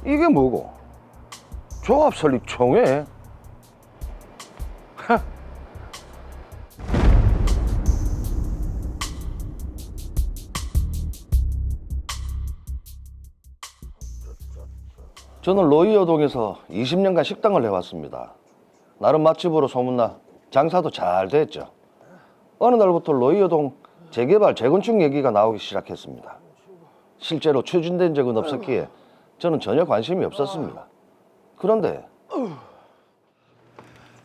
이게 뭐고? 조합 설립 총회? 저는 로이어동에서 20년간 식당을 해왔습니다. 나름 맛집으로 소문나 장사도 잘 됐죠. 어느 날부터 로이어동 재개발, 재건축 얘기가 나오기 시작했습니다. 실제로 추진된 적은 없었기에 저는 전혀 관심이 없었습니다. 그런데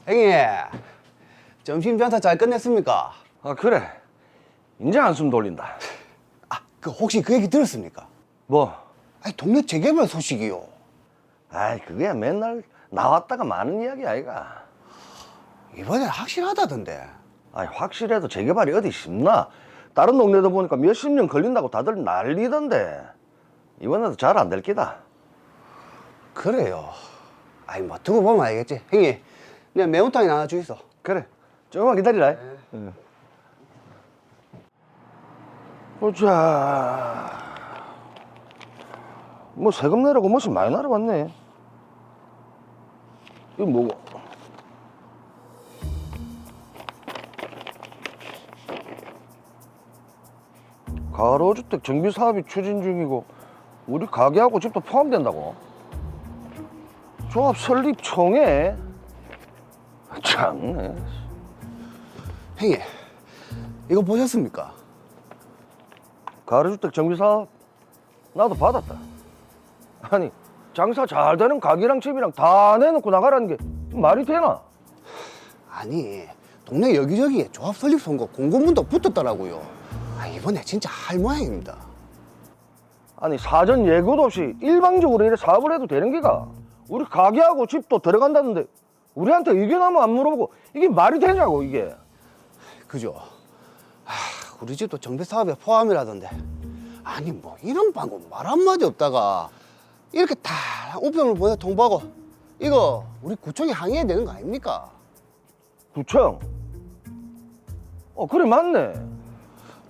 형님, 점심 장사 잘 끝냈습니까? 아 그래, 이제 한숨 돌린다. 그 혹시 그 얘기 들었습니까? 뭐? 아니, 동네 재개발 소식이요. 아이 그게 맨날 나왔다가 많은 이야기 아이가. 이번엔 확실하다던데. 아니 확실해도 재개발이 어디 쉽나? 다른 동네도 보니까 몇십 년 걸린다고 다들 난리던데 이번에도 잘 안 될 기다. 그래요. 아니, 뭐 두고 보면 알겠지. 형님, 내가 매운탕이나 하나 주이소. 그래, 조금만 기다리라. 응. 보자. 뭐 세금 내라고 뭐씩 많이 날아왔네. 이거 뭐고? 가로주택 정비 사업이 추진 중이고 우리 가게하고 집도 포함된다고? 조합 설립 총회? 참네. 형님, 이거 보셨습니까? 가로주택 정비 사업 나도 받았다. 아니 장사 잘 되는 가게랑 집이랑 다 내놓고 나가라는 게 말이 되나? 아니, 동네 여기저기에 조합 설립 선거 공고문도 붙었더라고요. 아, 이번에 진짜 할 모양입니다. 아니 사전 예고도 없이 일방적으로 이래 사업을 해도 되는 기가? 우리 가게하고 집도 들어간다는데 우리한테 의견 한번 안 물어보고 이게 말이 되냐고 이게. 그죠? 우리 집도 정비 사업에 포함이라던데. 아니, 뭐 이런 방법 말 한마디 없다가 이렇게 다 우편을 보내 통보하고 이거 우리 구청에 항의해야 되는 거 아닙니까? 구청? 그래 맞네.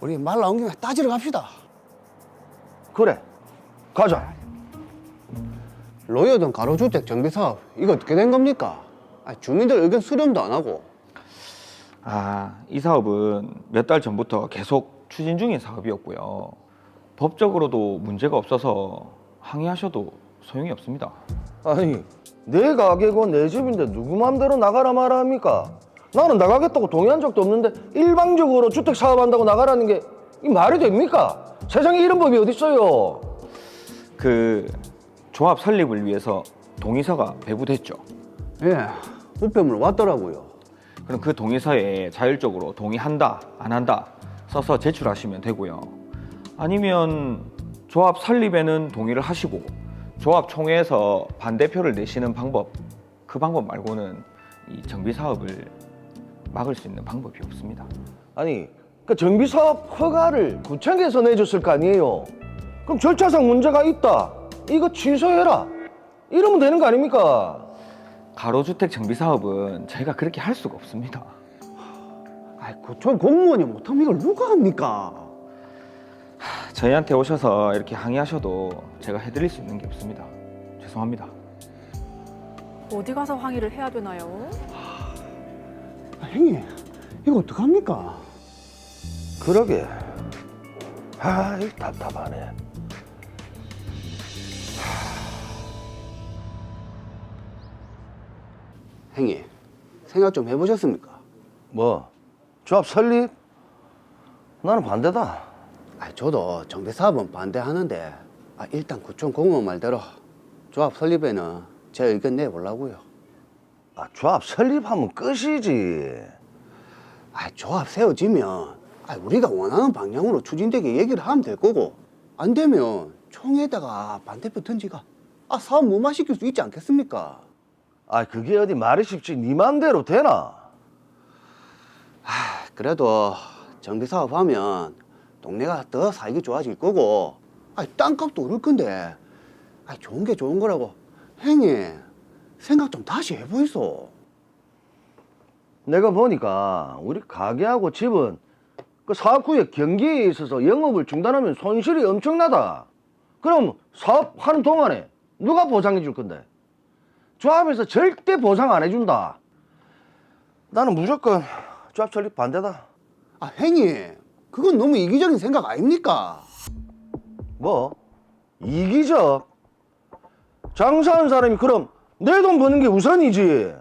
우리 말 나온 김에 따지러 갑시다. 그래 가자. 로이어동 가로주택 정비 사업 이거 어떻게 된 겁니까? 주민들 의견 수렴도 안 하고. 이 사업은 몇 달 전부터 계속 추진 중인 사업이었고요. 법적으로도 문제가 없어서 항의하셔도 소용이 없습니다. 아니 내 가게고 내 집인데 누구 맘대로 나가라 말아 합니까? 나는 나가겠다고 동의한 적도 없는데 일방적으로 주택 사업한다고 나가라는 게 이 말이 됩니까? 세상에 이런 법이 어딨어요. 그 조합 설립을 위해서 동의서가 배부됐죠. 예, 우편물 왔더라고요. 그럼 그 동의서에 자율적으로 동의한다, 안 한다 써서 제출하시면 되고요. 아니면 조합 설립에는 동의를 하시고 조합 총회에서 반대표를 내시는 방법, 그 방법 말고는 이 정비 사업을 막을 수 있는 방법이 없습니다. 아니 그 정비사업 허가를 구청에서 내줬을 거 아니에요. 그럼 절차상 문제가 있다, 이거 취소해라 이러면 되는 거 아닙니까? 가로주택 정비 사업은 저희가 그렇게 할 수가 없습니다. 구청 공무원이 못하면 이걸 누가 합니까? 저희한테 오셔서 이렇게 항의하셔도 제가 해드릴 수 있는 게 없습니다. 죄송합니다. 어디 가서 항의를 해야 되나요? 형님, 이거 어떡합니까? 그러게. 이 답답하네. 형님, 생각 좀 해보셨습니까? 뭐 조합 설립? 나는 반대다. 저도 정비 사업은 반대하는데 일단 구청 공무원 말대로 조합 설립에는 제 의견 내보려고요. 조합 설립하면 끝이지. 조합 세워지면 우리가 원하는 방향으로 추진되게 얘기를 하면 될 거고, 안 되면 총회에다가 반대표 던지가 사업 무마시킬 수 있지 않겠습니까? 그게 어디 말이 쉽지 네 맘대로 되나? 그래도 정비 사업 하면 동네가 더 살기 좋아질 거고, 땅값도 오를 건데, 좋은 게 좋은 거라고 형님 생각 좀 다시 해보이소. 내가 보니까 우리 가게하고 집은 그 사업 후에 경기에 있어서 영업을 중단하면 손실이 엄청나다. 그럼 사업하는 동안에 누가 보상해 줄 건데? 조합에서 절대 보상 안 해준다. 나는 무조건 조합 설립 반대다. 아, 형님, 그건 너무 이기적인 생각 아닙니까? 뭐? 이기적? 장사하는 사람이 그럼 내 돈 버는 게 우선이지.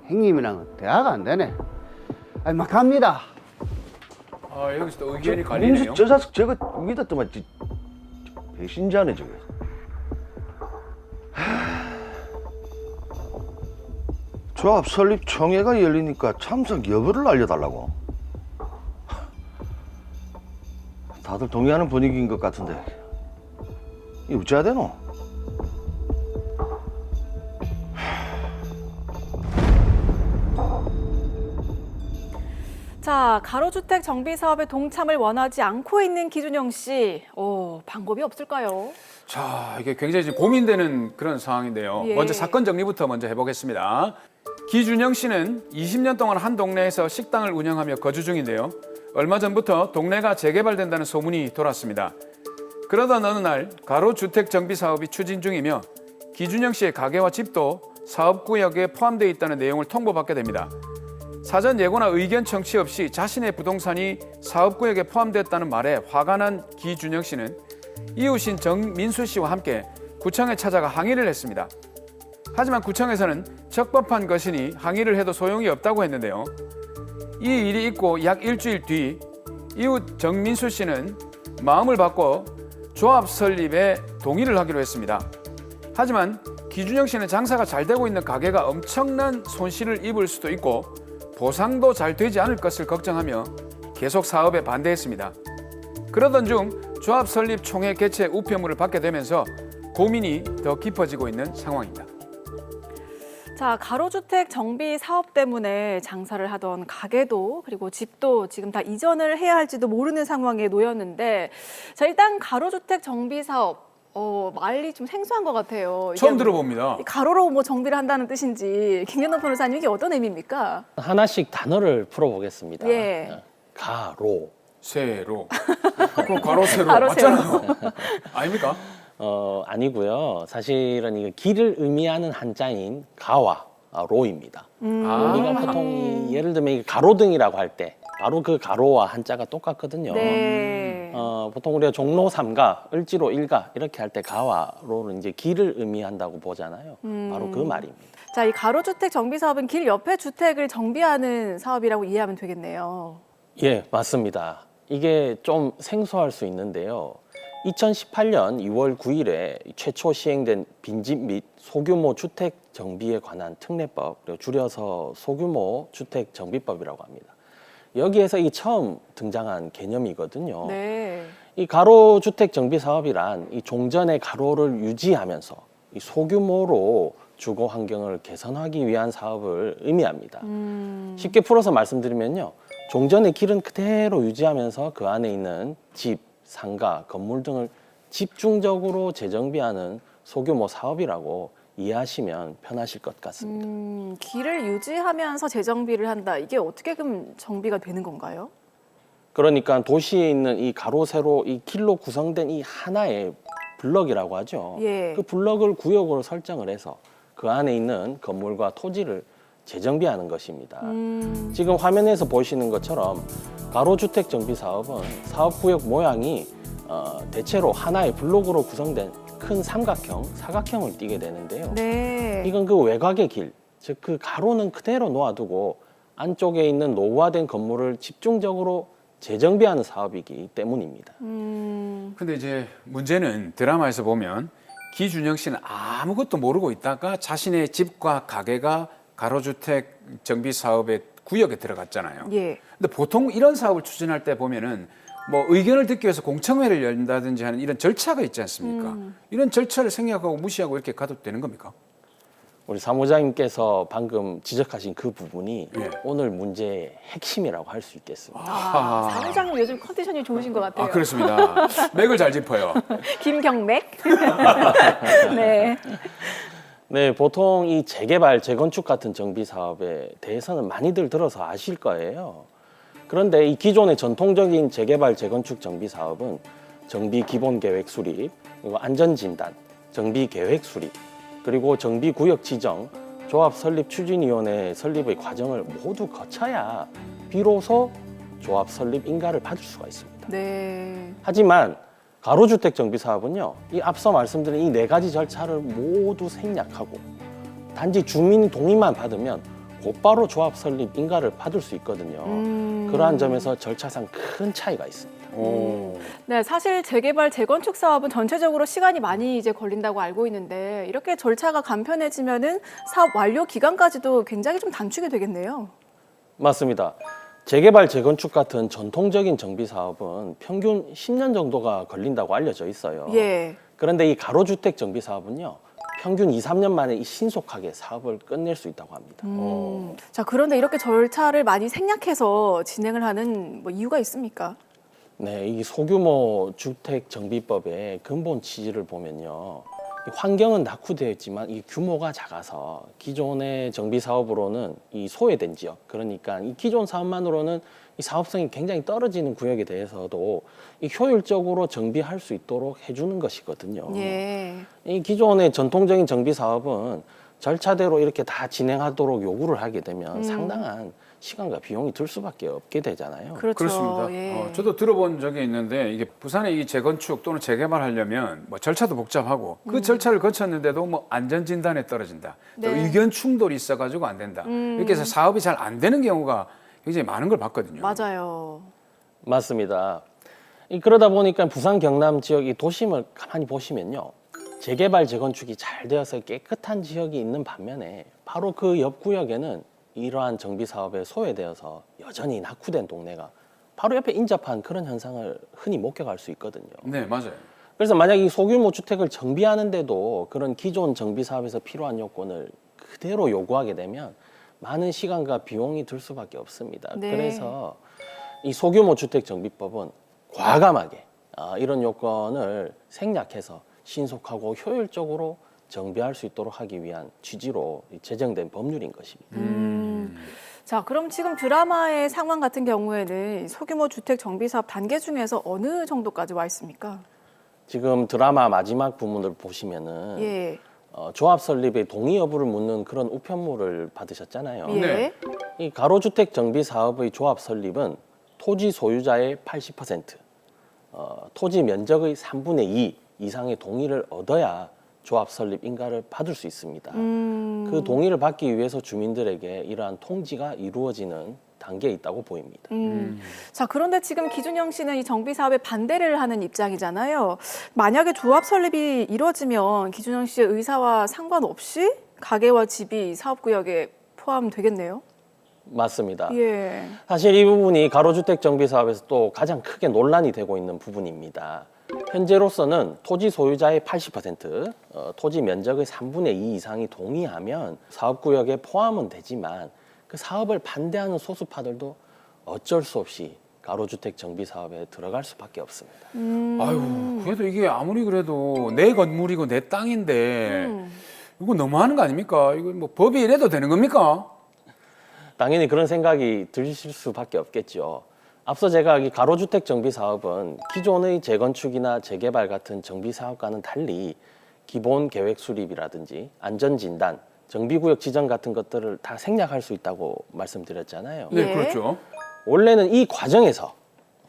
형님이랑은 대화가 안 되네. 아니, 막 갑니다. 아, 여기서 또 의견이 갈리네요. 저 자식 저거 믿었더만 배신자네 저거. 조합 설립 총회가 열리니까 참석 여부를 알려달라고. 다들 동의하는 분위기인 것 같은데 이거 어찌해야 되노? 자, 가로주택 정비 사업에 동참을 원하지 않고 있는 기준영 씨, 방법이 없을까요? 자, 이게 굉장히 지금 고민되는 그런 상황인데요. 예. 먼저 사건 정리부터 먼저 해보겠습니다. 기준영 씨는 20년 동안 한 동네에서 식당을 운영하며 거주 중인데요. 얼마 전부터 동네가 재개발된다는 소문이 돌았습니다. 그러던 어느 날 가로주택 정비 사업이 추진 중이며 기준영 씨의 가게와 집도 사업구역에 포함되어 있다는 내용을 통보받게 됩니다. 사전 예고나 의견 청취 없이 자신의 부동산이 사업구역에 포함됐다는 말에 화가 난 기준영 씨는 이웃인 정민수 씨와 함께 구청에 찾아가 항의를 했습니다. 하지만 구청에서는 적법한 것이니 항의를 해도 소용이 없다고 했는데요. 이 일이 있고 약 일주일 뒤 이웃 정민수 씨는 마음을 바꿔 조합 설립에 동의를 하기로 했습니다. 하지만 기준영 씨는 장사가 잘 되고 있는 가게가 엄청난 손실을 입을 수도 있고 보상도 잘 되지 않을 것을 걱정하며 계속 사업에 반대했습니다. 그러던 중 조합 설립 총회 개최 우편물을 받게 되면서 고민이 더 깊어지고 있는 상황입니다. 자, 가로주택 정비 사업 때문에 장사를 하던 가게도 그리고 집도 지금 다 이전을 해야 할지도 모르는 상황에 놓였는데, 자, 일단 가로주택 정비 사업 말이 좀 생소한 것 같아요. 처음 들어봅니다. 가로로 뭐 정비를 한다는 뜻인지 김현동 변호사님 이게 어떤 의미입니까? 하나씩 단어를 풀어보겠습니다. 예. 가로. 세로. 그럼 가로 세로 가로, 세로. 맞잖아요. 아닙니까? 아니고요. 사실은 이게 길을 의미하는 한자인 가와 로입니다. 우리가 보통 예를 들면 이 가로등이라고 할 때 바로 그 가로와 한자가 똑같거든요. 네. 보통 우리가 종로 3가, 을지로 1가 이렇게 할 때 가와 로는 이제 길을 의미한다고 보잖아요. 바로 그 말입니다. 자, 이 가로주택 정비 사업은 길 옆에 주택을 정비하는 사업이라고 이해하면 되겠네요. 예, 맞습니다. 이게 좀 생소할 수 있는데요. 2018년 2월 9일에 최초 시행된 빈집 및 소규모 주택 정비에 관한 특례법, 그리고 줄여서 소규모 주택 정비법이라고 합니다. 여기에서 이 처음 등장한 개념이거든요. 네. 이 가로 주택 정비 사업이란 이 종전의 가로를 유지하면서 이 소규모로 주거 환경을 개선하기 위한 사업을 의미합니다. 쉽게 풀어서 말씀드리면요. 종전의 길은 그대로 유지하면서 그 안에 있는 집, 상가, 건물 등을 집중적으로 재정비하는 소규모 사업이라고 이해하시면 편하실 것 같습니다. 길을 유지하면서 재정비를 한다. 이게 어떻게 그럼 정비가 되는 건가요? 그러니까 도시에 있는 이 가로, 세로, 이 길로 구성된 이 하나의 블럭이라고 하죠. 예. 그 블럭을 구역으로 설정을 해서 그 안에 있는 건물과 토지를 재정비하는 것입니다. 지금 화면에서 보시는 것처럼 가로주택 정비 사업은 사업구역 모양이 대체로 하나의 블록으로 구성된 큰 삼각형, 사각형을 띠게 되는데요. 네. 이건 그 외곽의 길, 즉 그 가로는 그대로 놓아두고 안쪽에 있는 노후화된 건물을 집중적으로 재정비하는 사업이기 때문입니다. 근데 이제 문제는 드라마에서 보면 기준영 씨는 아무것도 모르고 있다가 자신의 집과 가게가 가로주택 정비 사업의 구역에 들어갔잖아요. 예. 근데 보통 이런 사업을 추진할 때 보면은 뭐 의견을 듣기 위해서 공청회를 열린다든지 하는 이런 절차가 있지 않습니까? 이런 절차를 생략하고 무시하고 이렇게 가도 되는 겁니까? 우리 사무장님께서 방금 지적하신 그 부분이 예. 오늘 문제의 핵심이라고 할 수 있겠습니다. 사무장님 요즘 컨디션이 좋으신 것 같아요. 아, 그렇습니다. 맥을 잘 짚어요. 김경맥. 네. 네, 보통 이 재개발, 재건축 같은 정비 사업에 대해서는 많이들 들어서 아실 거예요. 그런데 이 기존의 전통적인 재개발, 재건축 정비 사업은 정비 기본 계획 수립, 그리고 안전 진단, 정비 계획 수립, 그리고 정비 구역 지정, 조합 설립 추진위원회 설립의 과정을 모두 거쳐야 비로소 조합 설립 인가를 받을 수가 있습니다. 네. 하지만 가로주택 정비 사업은요, 이 앞서 말씀드린 이 네 가지 절차를 모두 생략하고 단지 주민 동의만 받으면 곧바로 조합 설립 인가를 받을 수 있거든요. 그러한 점에서 절차상 큰 차이가 있습니다. 네, 사실 재개발, 재건축 사업은 전체적으로 시간이 많이 이제 걸린다고 알고 있는데 이렇게 절차가 간편해지면은 사업 완료 기간까지도 굉장히 좀 단축이 되겠네요. 맞습니다. 재개발, 재건축 같은 전통적인 정비 사업은 평균 10년 정도가 걸린다고 알려져 있어요. 예. 그런데 이 가로주택 정비 사업은요, 평균 2, 3년 만에 이 신속하게 사업을 끝낼 수 있다고 합니다. 자, 그런데 이렇게 절차를 많이 생략해서 진행을 하는 뭐 이유가 있습니까? 네, 이 소규모 주택 정비법의 근본 취지를 보면요, 이 환경은 낙후되어 있지만 이 규모가 작아서 기존의 정비 사업으로는 이 소외된 지역, 그러니까 이 기존 사업만으로는 이 사업성이 굉장히 떨어지는 구역에 대해서도 이 효율적으로 정비할 수 있도록 해주는 것이거든요. 예. 이 기존의 전통적인 정비 사업은 절차대로 이렇게 다 진행하도록 요구를 하게 되면 상당한 시간과 비용이 들 수밖에 없게 되잖아요. 그렇죠. 그렇습니다. 예. 저도 들어본 적이 있는데 이게 부산에 이 재건축 또는 재개발하려면 뭐 절차도 복잡하고 그 절차를 거쳤는데도 뭐 안전 진단에 떨어진다. 또 네. 의견 충돌이 있어가지고 안 된다. 이렇게 해서 사업이 잘 안 되는 경우가 굉장히 많은 걸 봤거든요. 맞아요. 맞습니다. 그러다 보니까 부산 경남 지역 이 도심을 가만히 보시면요, 재개발 재건축이 잘 되어서 깨끗한 지역이 있는 반면에 바로 그 옆 구역에는 이러한 정비 사업에 소외되어서 여전히 낙후된 동네가 바로 옆에 인접한 그런 현상을 흔히 목격할 수 있거든요. 네, 맞아요. 그래서 만약 이 소규모 주택을 정비하는데도 그런 기존 정비 사업에서 필요한 요건을 그대로 요구하게 되면 많은 시간과 비용이 들 수밖에 없습니다. 네. 그래서 이 소규모 주택 정비법은 과감하게 이런 요건을 생략해서 신속하고 효율적으로 정비할 수 있도록 하기 위한 취지로 제정된 법률인 것입니다. 자, 그럼 지금 드라마의 상황 같은 경우에는 소규모 주택 정비 사업 단계 중에서 어느 정도까지 와 있습니까? 지금 드라마 마지막 부분을 보시면은 예. 조합 설립의 동의 여부를 묻는 그런 우편물을 받으셨잖아요. 예. 네. 이 가로주택 정비 사업의 조합 설립은 토지 소유자의 80%, 토지 면적의 3분의 2 이상의 동의를 얻어야 조합 설립 인가를 받을 수 있습니다. 그 동의를 받기 위해서 주민들에게 이러한 통지가 이루어지는 단계에 있다고 보입니다. 자, 그런데 지금 기준영 씨는 이 정비 사업에 반대를 하는 입장이잖아요. 만약에 조합 설립이 이루어지면 기준영 씨의 의사와 상관없이 가게와 집이 사업구역에 포함되겠네요. 맞습니다. 예. 사실 이 부분이 가로주택 정비 사업에서 또 가장 크게 논란이 되고 있는 부분입니다. 현재로서는 토지 소유자의 80%, 토지 면적의 3분의 2 이상이 동의하면 사업구역에 포함은 되지만 그 사업을 반대하는 소수파들도 어쩔 수 없이 가로주택 정비 사업에 들어갈 수밖에 없습니다. 아유, 그래도 이게 아무리 그래도 내 건물이고 내 땅인데 이거 너무하는 거 아닙니까? 이거 뭐 법이 이래도 되는 겁니까? 당연히 그런 생각이 드실 수밖에 없겠죠. 앞서 제가 이 가로주택 정비 사업은 기존의 재건축이나 재개발 같은 정비 사업과는 달리 기본 계획 수립이라든지 안전 진단, 정비구역 지정 같은 것들을 다 생략할 수 있다고 말씀드렸잖아요. 네, 예. 그렇죠. 원래는 이 과정에서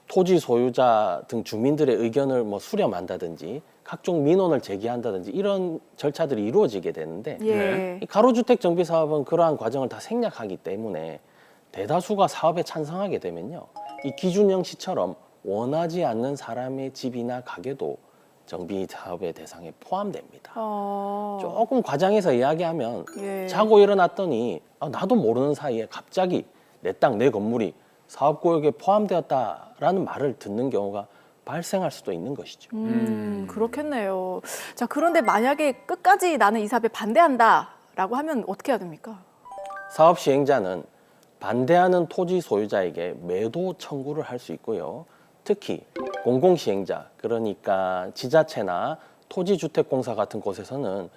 토지 소유자 등 주민들의 의견을 뭐 수렴한다든지 각종 민원을 제기한다든지 이런 절차들이 이루어지게 되는데 예. 이 가로주택 정비 사업은 그러한 과정을 다 생략하기 때문에 대다수가 사업에 찬성하게 되면요, 이 기준영 씨처럼 원하지 않는 사람의 집이나 가게도 정비 사업의 대상에 포함됩니다. 조금 과장해서 이야기하면 예. 자고 일어났더니 나도 모르는 사이에 갑자기 내 땅, 내 건물이 사업구역에 포함되었다라는 말을 듣는 경우가 발생할 수도 있는 것이죠. 그렇겠네요. 자, 그런데 만약에 끝까지 나는 이 사업에 반대한다라고 하면 어떻게 해야 됩니까? 사업 시행자는 반대하는 토지 소유자에게 매도 청구를 할 수 있고요. 특히 공공시행자, 그러니까 지자체나 토지주택공사 같은 곳에서는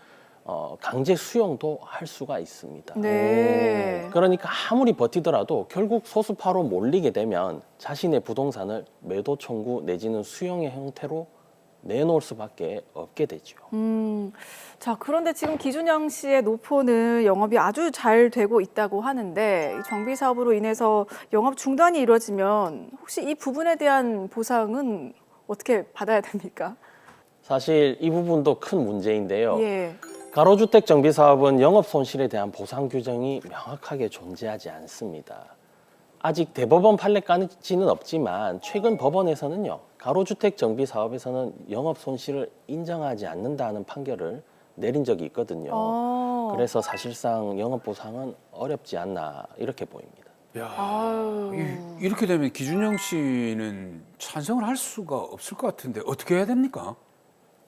강제 수용도 할 수가 있습니다. 네. 그러니까 아무리 버티더라도 결국 소수파로 몰리게 되면 자신의 부동산을 매도 청구 내지는 수용의 형태로 내놓을 수밖에 없게 되죠. 자, 그런데 지금 기준영 씨의 노포는 영업이 아주 잘 되고 있다고 하는데 이 정비 사업으로 인해서 영업 중단이 이루어지면 혹시 이 부분에 대한 보상은 어떻게 받아야 됩니까? 사실 이 부분도 큰 문제인데요. 예. 가로주택 정비 사업은 영업 손실에 대한 보상 규정이 명확하게 존재하지 않습니다. 아직 대법원 판례까지는 없지만 최근 법원에서는요, 가로주택 정비 사업에서는 영업 손실을 인정하지 않는다는 판결을 내린 적이 있거든요. 그래서 사실상 영업 보상은 어렵지 않나 이렇게 보입니다. 야, 아유. 이렇게 되면 기준영 씨는 찬성을 할 수가 없을 것 같은데 어떻게 해야 됩니까?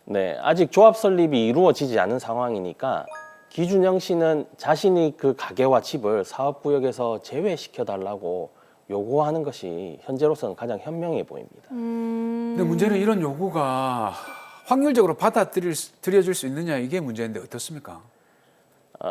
네, 아직 조합 설립이 이루어지지 않은 상황이니까 기준영 씨는 자신이 그 가게와 집을 사업구역에서 제외시켜 달라고 요구하는 것이 현재로서는 가장 현명해 보입니다. 근데 문제는 이런 요구가 확률적으로 받아들여질 수 있느냐 이게 문제인데 어떻습니까?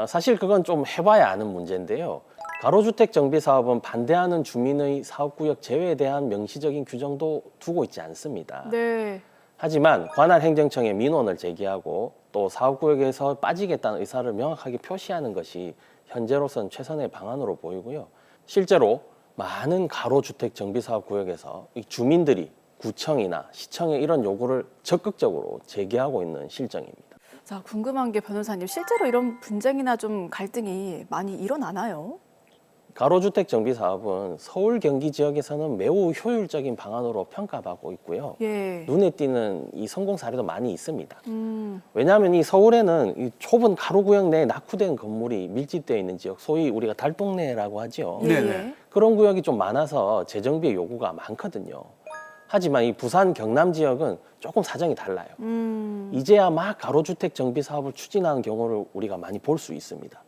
사실 그건 좀 해봐야 아는 문제인데요. 가로주택 정비 사업은 반대하는 주민의 사업구역 제외에 대한 명시적인 규정도 두고 있지 않습니다. 네. 하지만 관할 행정청에 민원을 제기하고 또 사업구역에서 빠지겠다는 의사를 명확하게 표시하는 것이 현재로서는 최선의 방안으로 보이고요. 실제로 많은 가로주택 정비사업구역에서 이 주민들이 구청이나 시청에 이런 요구를 적극적으로 제기하고 있는 실정입니다. 자, 궁금한 게 변호사님, 실제로 이런 분쟁이나 좀 갈등이 많이 일어나나요? 가로주택 정비 사업은 서울 경기 지역에서는 매우 효율적인 방안으로 평가받고 있고요. 예. 눈에 띄는 이 성공 사례도 많이 있습니다. 왜냐하면 이 서울에는 이 좁은 가로구역 내에 낙후된 건물이 밀집되어 있는 지역, 소위 우리가 달동네라고 하죠. 예. 네네. 그런 구역이 좀 많아서 재정비의 요구가 많거든요. 하지만 이 부산 경남 지역은 조금 사정이 달라요. 이제야 막 가로주택 정비 사업을 추진하는 경우를 우리가 많이 볼 수 있습니다.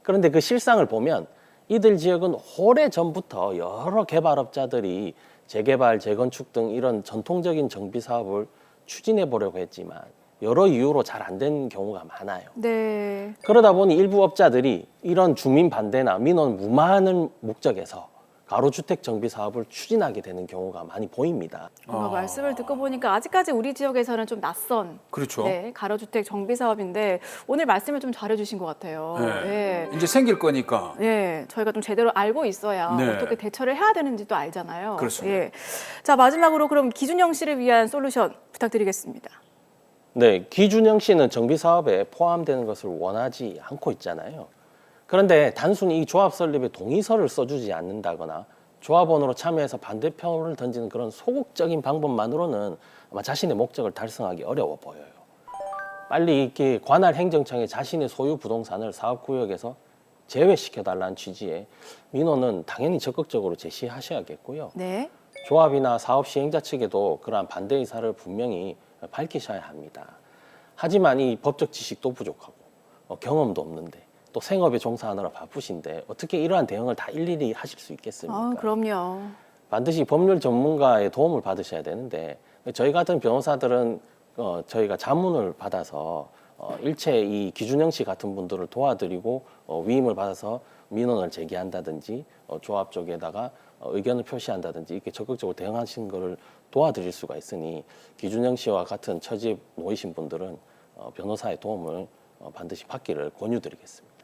그런데 그 실상을 보면 이들 지역은 오래전부터 여러 개발업자들이 재개발, 재건축 등 이런 전통적인 정비 사업을 추진해 보려고 했지만 여러 이유로 잘 안 된 경우가 많아요. 네. 그러다 보니 일부 업자들이 이런 주민 반대나 민원 무마하는 목적에서 가로주택 정비 사업을 추진하게 되는 경우가 많이 보입니다. 뭔가 말씀을 듣고 보니까 아직까지 우리 지역에서는 좀 낯선 그렇죠. 네, 가로주택 정비 사업인데 오늘 말씀을 좀 잘해주신 것 같아요. 네. 네. 이제 생길 거니까. 네, 저희가 좀 제대로 알고 있어야 네. 어떻게 대처를 해야 되는지도 알잖아요. 그렇습니다. 예. 자, 마지막으로 그럼 기준영 씨를 위한 솔루션 부탁드리겠습니다. 네, 기준영 씨는 정비 사업에 포함되는 것을 원하지 않고 있잖아요. 그런데 단순히 이 조합 설립에 동의서를 써주지 않는다거나 조합원으로 참여해서 반대표를 던지는 그런 소극적인 방법만으로는 아마 자신의 목적을 달성하기 어려워 보여요. 빨리 이렇게 관할 행정청에 자신의 소유 부동산을 사업구역에서 제외시켜달라는 취지의 민원은 당연히 적극적으로 제시하셔야겠고요. 네. 조합이나 사업 시행자 측에도 그러한 반대 의사를 분명히 밝히셔야 합니다. 하지만 이 법적 지식도 부족하고 경험도 없는데 또 생업에 종사하느라 바쁘신데 어떻게 이러한 대응을 다 일일이 하실 수 있겠습니까? 아, 그럼요. 반드시 법률 전문가의 도움을 받으셔야 되는데 저희 같은 변호사들은 저희가 자문을 받아서 일체 이 기준영 씨 같은 분들을 도와드리고 위임을 받아서 민원을 제기한다든지 조합 쪽에다가 의견을 표시한다든지 이렇게 적극적으로 대응하시는 것을 도와드릴 수가 있으니 기준영 씨와 같은 처지에 놓이신 분들은 변호사의 도움을 반드시 받기를 권유드리겠습니다.